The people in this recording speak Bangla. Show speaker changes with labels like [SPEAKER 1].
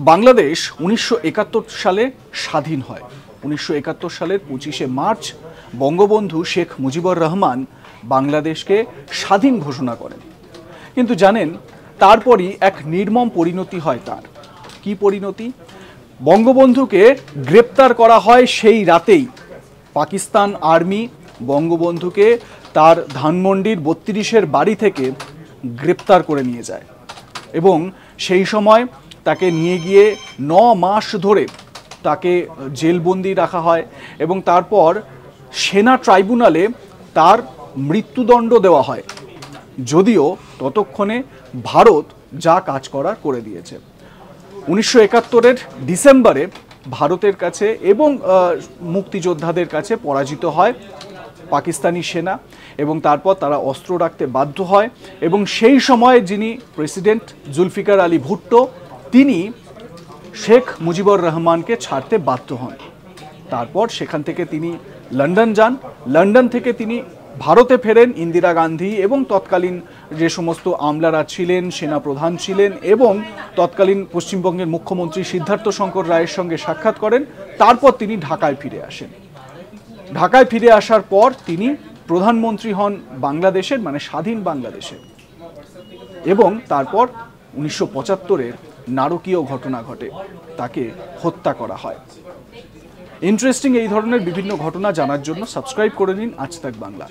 [SPEAKER 1] বাংলাদেশ ১৯৭১ সালে স্বাধীন হয়। ১৯৭১ সালের ২৫শে মার্চ বঙ্গবন্ধু শেখ মুজিবুর রহমান বাংলাদেশকে স্বাধীন ঘোষণা করেন। কিন্তু জানেন, তারপরই এক নির্মম পরিণতি হয় তার। কি পরিণতি? বঙ্গবন্ধুকে গ্রেপ্তার করা হয় সেই রাতেই। পাকিস্তান আর্মি বঙ্গবন্ধুকে তার ধানমন্ডির ৩২-এর বাড়ি থেকে গ্রেপ্তার করে নিয়ে যায় এবং সেই সময় তাকে নিয়ে গিয়ে ৯ মাস ধরে তাকে জেলবন্দি রাখা হয় এবং তারপর সেনা ট্রাইব্যুনালে তার মৃত্যুদণ্ড দেওয়া হয়। যদিও ততক্ষণে ভারত যা কাজ করার করে দিয়েছে। ১৯৭১-এর ডিসেম্বরে ভারতের কাছে এবং মুক্তিযোদ্ধাদের কাছে পরাজিত হয় পাকিস্তানি সেনা এবং তারপর তারা অস্ত্র রাখতে বাধ্য হয় এবং সেই সময় যিনি প্রেসিডেন্ট জুলফিকার আলী ভুট্টো, তিনি শেখ মুজিবুর রহমানকে ছাড়তে বাধ্য হন। তারপর সেখান থেকে তিনি লন্ডন যান। লন্ডন থেকে তিনি ভারতে ফেরেন। ইন্দিরা গান্ধী এবং তৎকালীন যে সমস্ত আমলারা ছিলেন, সেনাপ্রধান ছিলেন এবং তৎকালীন পশ্চিমবঙ্গের মুখ্যমন্ত্রী সিদ্ধার্থ শঙ্কর রায়ের সঙ্গে সাক্ষাৎ করেন। তারপর তিনি ঢাকায় ফিরে আসেন। ঢাকায় ফিরে আসার পর তিনি প্রধানমন্ত্রী হন বাংলাদেশের, মানে স্বাধীন বাংলাদেশের। এবং তারপর ১৯৭৫-এর নারকীয় ঘটনা ঘটে, তাকে হত্যা করা হয়। ইন্টারেস্টিং এই ধরনের বিভিন্ন ঘটনা জানার জন্য সাবস্ক্রাইব করে নিন আজ তাক বাংলা।